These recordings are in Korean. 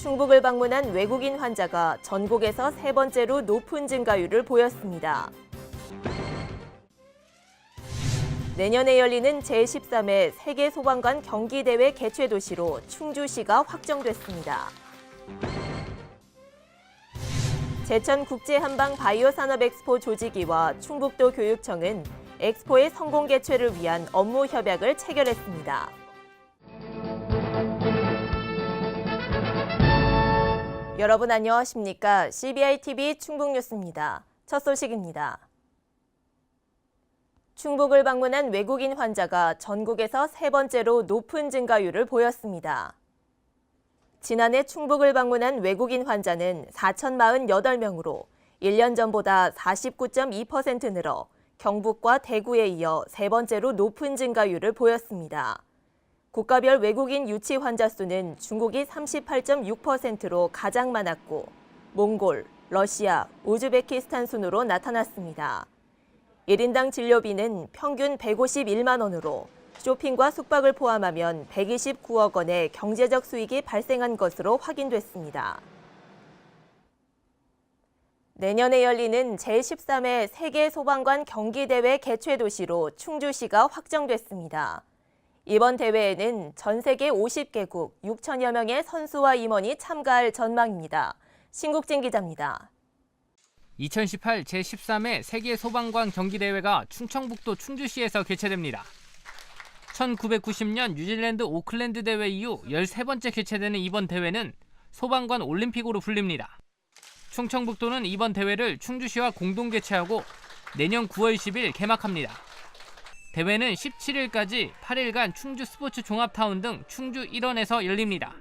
충북을 방문한 외국인 환자가 전국에서 세 번째로 높은 증가율을 보였습니다. 내년에 열리는 제13회 세계소방관 경기대회 개최 도시로 충주시가 확정됐습니다. 제천국제한방바이오산업엑스포 조직위와 충북도 교육청은 엑스포의 성공 개최를 위한 업무 협약을 체결했습니다. 여러분 안녕하십니까? CBI-TV 충북뉴스입니다. 첫 소식입니다. 충북을 방문한 외국인 환자가 전국에서 세 번째로 높은 증가율을 보였습니다. 지난해 충북을 방문한 외국인 환자는 4,048명으로 1년 전보다 49.2% 늘어 경북과 대구에 이어 세 번째로 높은 증가율을 보였습니다. 국가별 외국인 유치 환자 수는 중국이 38.6%로 가장 많았고 몽골, 러시아, 우즈베키스탄 순으로 나타났습니다. 1인당 진료비는 평균 151만 원으로 쇼핑과 숙박을 포함하면 129억 원의 경제적 수익이 발생한 것으로 확인됐습니다. 내년에 열리는 제13회 세계소방관 경기대회 개최 도시로 충주시가 확정됐습니다. 이번 대회에는 전 세계 50개국 6천여 명의 선수와 임원이 참가할 전망입니다. 신국진 기자입니다. 2018 제13회 세계소방관 경기대회가 충청북도 충주시에서 개최됩니다. 1990년 뉴질랜드 오클랜드 대회 이후 13번째 개최되는 이번 대회는 소방관 올림픽으로 불립니다. 충청북도는 이번 대회를 충주시와 공동 개최하고 내년 9월 10일 개막합니다. 대회는 17일까지 8일간 충주 스포츠 종합타운 등 충주 일원에서 열립니다.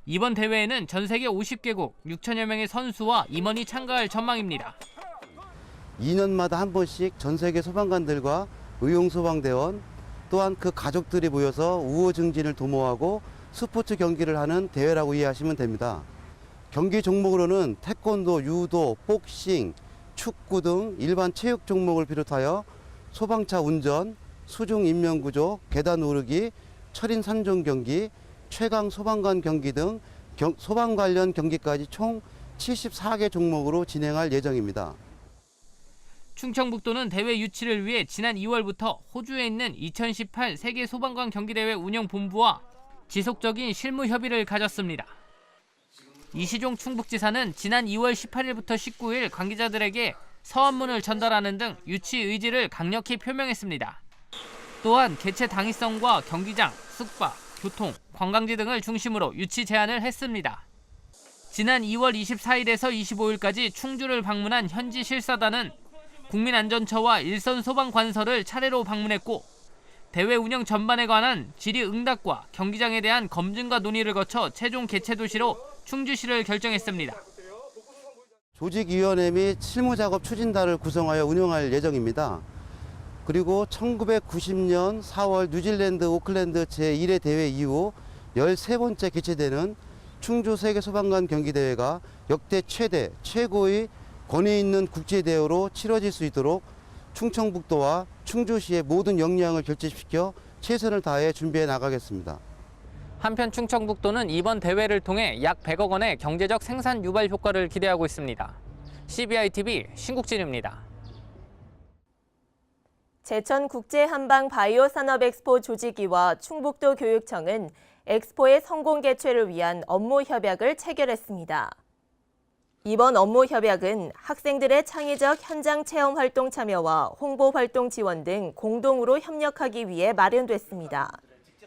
이번 대회에는 전 세계 50개국 6천여 명의 선수와 임원이 참가할 전망입니다. 2년마다 한 번씩 전 세계 소방관들과 의용소방대원 또한 그 가족들이 모여서 우호 증진을 도모하고 스포츠 경기를 하는 대회라고 이해하시면 됩니다. 경기 종목으로는 태권도, 유도, 복싱, 축구 등 일반 체육 종목을 비롯하여 소방차 운전, 수중 인명구조, 계단 오르기, 철인 산종 경기, 최강 소방관 경기 등 소방 관련 경기까지 총 74개 종목으로 진행할 예정입니다. 충청북도는 대회 유치를 위해 지난 2월부터 호주에 있는 2018 세계소방관 경기대회 운영본부와 지속적인 실무 협의를 가졌습니다. 이시종 충북지사는 지난 2월 18일부터 19일 관계자들에게 서한문을 전달하는 등 유치 의지를 강력히 표명했습니다. 또한 개최 당위성과 경기장, 숙박, 교통, 관광지 등을 중심으로 유치 제안을 했습니다. 지난 2월 24일에서 25일까지 충주를 방문한 현지 실사단은 국민안전처와 일선소방관서를 차례로 방문했고 대회 운영 전반에 관한 질의응답과 경기장에 대한 검증과 논의를 거쳐 최종 개최 도시로 충주시를 결정했습니다. 조직위원회 및 실무작업 추진단을 구성하여 운영할 예정입니다. 그리고 1990년 4월 뉴질랜드 오클랜드 제1회 대회 이후 13번째 개최되는 충주 세계소방관 경기대회가 역대 최대, 최고의 권위 있는 국제대회로 치러질 수 있도록 충청북도와 충주시의 모든 역량을 결집시켜 최선을 다해 준비해 나가겠습니다. 한편 충청북도는 이번 대회를 통해 약 100억 원의 경제적 생산 유발 효과를 기대하고 있습니다. CBI-TV 신국진입니다. 제천국제한방바이오산업엑스포 조직위와 충북도 교육청은 엑스포의 성공 개최를 위한 업무 협약을 체결했습니다. 이번 업무 협약은 학생들의 창의적 현장 체험 활동 참여와 홍보 활동 지원 등 공동으로 협력하기 위해 마련됐습니다.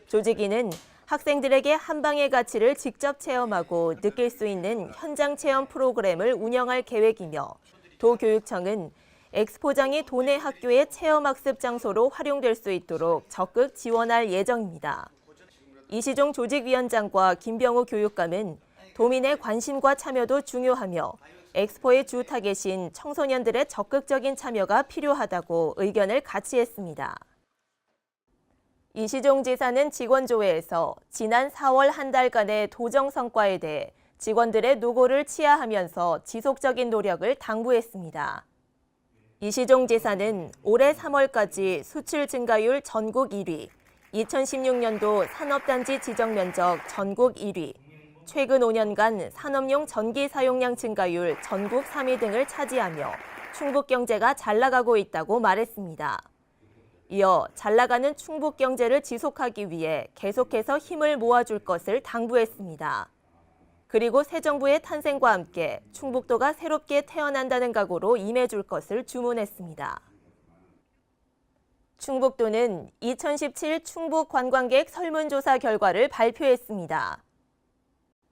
조직위는 학생들에게 한방의 가치를 직접 체험하고 느낄 수 있는 현장 체험 프로그램을 운영할 계획이며 도교육청은 엑스포장이 도내 학교의 체험학습 장소로 활용될 수 있도록 적극 지원할 예정입니다. 이시종 조직위원장과 김병우 교육감은 도민의 관심과 참여도 중요하며 엑스포의 주 타겟인 청소년들의 적극적인 참여가 필요하다고 의견을 같이 했습니다. 이시종 지사는 직원조회에서 지난 4월 한 달간의 도정 성과에 대해 직원들의 노고를 치하하면서 지속적인 노력을 당부했습니다. 이시종 지사는 올해 3월까지 수출 증가율 전국 1위, 2016년도 산업단지 지정면적 전국 1위, 최근 5년간 산업용 전기 사용량 증가율 전국 3위 등을 차지하며 충북 경제가 잘 나가고 있다고 말했습니다. 이어 잘 나가는 충북 경제를 지속하기 위해 계속해서 힘을 모아줄 것을 당부했습니다. 그리고 새 정부의 탄생과 함께 충북도가 새롭게 태어난다는 각오로 임해줄 것을 주문했습니다. 충북도는 2017 충북 관광객 설문조사 결과를 발표했습니다.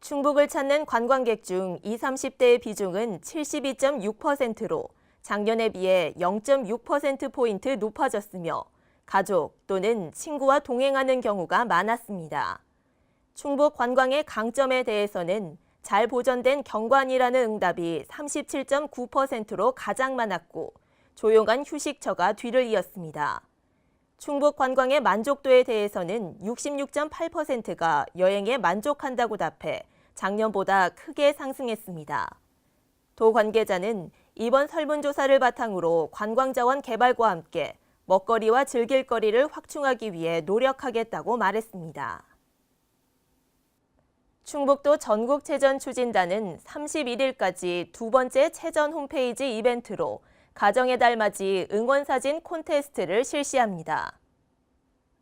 충북을 찾는 관광객 중 20, 30대의 비중은 72.6%로 작년에 비해 0.6%포인트 높아졌으며 가족 또는 친구와 동행하는 경우가 많았습니다. 충북 관광의 강점에 대해서는 잘 보존된 경관이라는 응답이 37.9%로 가장 많았고 조용한 휴식처가 뒤를 이었습니다. 충북 관광의 만족도에 대해서는 66.8%가 여행에 만족한다고 답해 작년보다 크게 상승했습니다. 도 관계자는 이번 설문조사를 바탕으로 관광자원 개발과 함께 먹거리와 즐길거리를 확충하기 위해 노력하겠다고 말했습니다. 충북도 전국체전 추진단은 31일까지 두 번째 체전 홈페이지 이벤트로 가정의 달 맞이 응원사진 콘테스트를 실시합니다.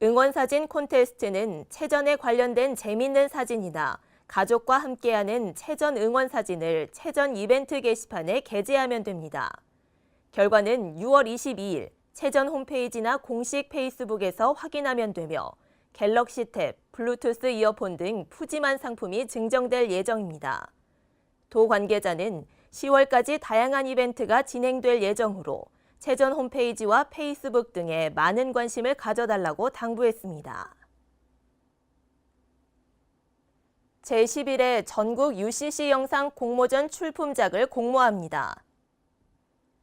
응원사진 콘테스트는 체전에 관련된 재밌는 사진이나 가족과 함께하는 체전 응원사진을 체전 이벤트 게시판에 게재하면 됩니다. 결과는 6월 22일 체전 홈페이지나 공식 페이스북에서 확인하면 되며 갤럭시 탭, 블루투스 이어폰 등 푸짐한 상품이 증정될 예정입니다. 도 관계자는 10월까지 다양한 이벤트가 진행될 예정으로 체전 홈페이지와 페이스북 등에 많은 관심을 가져달라고 당부했습니다. 제11회 전국 UCC 영상 공모전 출품작을 공모합니다.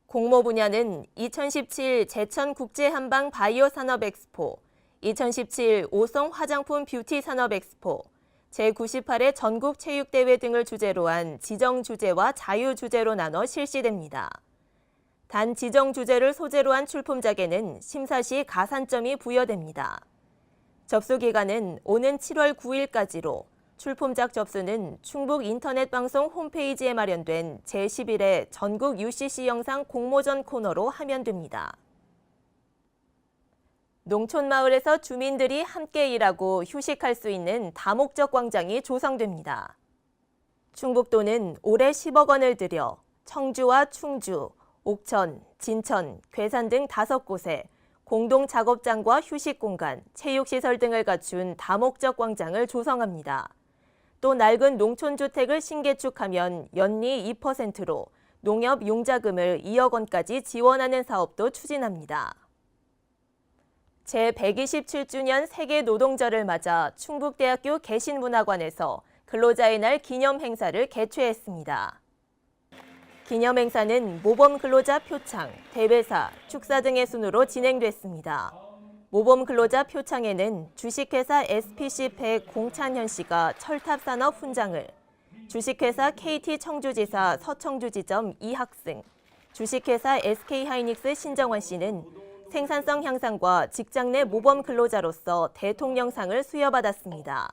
공모 분야는 2017 제천국제한방 바이오 산업 엑스포, 2017 오송 화장품 뷰티 산업 엑스포, 제98회 전국 체육대회 등을 주제로 한 지정 주제와 자유 주제로 나눠 실시됩니다. 단 지정 주제를 소재로 한 출품작에는 심사 시 가산점이 부여됩니다. 접수 기간은 오는 7월 9일까지로 출품작 접수는 충북 인터넷방송 홈페이지에 마련된 제11회 전국 UCC 영상 공모전 코너로 하면 됩니다. 농촌마을에서 주민들이 함께 일하고 휴식할 수 있는 다목적 광장이 조성됩니다. 충북도는 올해 10억 원을 들여 청주와 충주, 옥천, 진천, 괴산 등 5곳에 공동 작업장과 휴식 공간, 체육시설 등을 갖춘 다목적 광장을 조성합니다. 또 낡은 농촌주택을 신개축하면 연리 2%로 농협 용자금을 2억 원까지 지원하는 사업도 추진합니다. 제127주년 세계노동절을 맞아 충북대학교 개신문화관에서 근로자의 날 기념 행사를 개최했습니다. 기념 행사는 모범 근로자 표창, 대회사, 축사 등의 순으로 진행됐습니다. 모범 근로자 표창에는 주식회사 SPC100 공찬현 씨가 철탑산업 훈장을, 주식회사 KT 청주지사 서청주지점 이학승, 주식회사 SK하이닉스 신정환 씨는 생산성 향상과 직장 내 모범 근로자로서 대통령상을 수여받았습니다.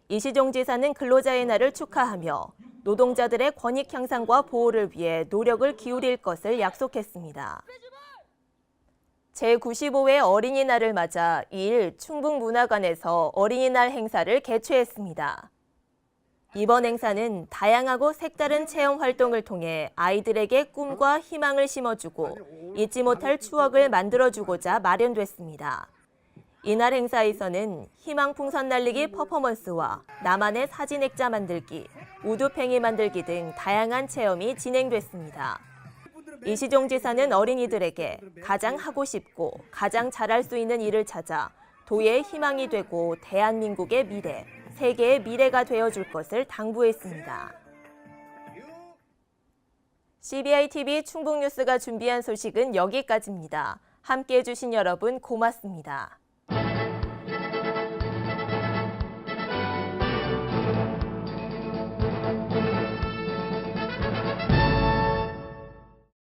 이시종 지사는 근로자의 날을 축하하며 노동자들의 권익 향상과 보호를 위해 노력을 기울일 것을 약속했습니다. 제95회 어린이날을 맞아 2일 충북문화관에서 어린이날 행사를 개최했습니다. 이번 행사는 다양하고 색다른 체험 활동을 통해 아이들에게 꿈과 희망을 심어주고 잊지 못할 추억을 만들어주고자 마련됐습니다. 이날 행사에서는 희망풍선 날리기 퍼포먼스와 나만의 사진 액자 만들기, 우두팽이 만들기 등 다양한 체험이 진행됐습니다. 이시종 지사는 어린이들에게 가장 하고 싶고 가장 잘할 수 있는 일을 찾아 도의 희망이 되고 대한민국의 미래, 세계의 미래가 되어줄 것을 당부했습니다. CBI-TV 충북뉴스가 준비한 소식은 여기까지입니다. 함께해 주신 여러분 고맙습니다.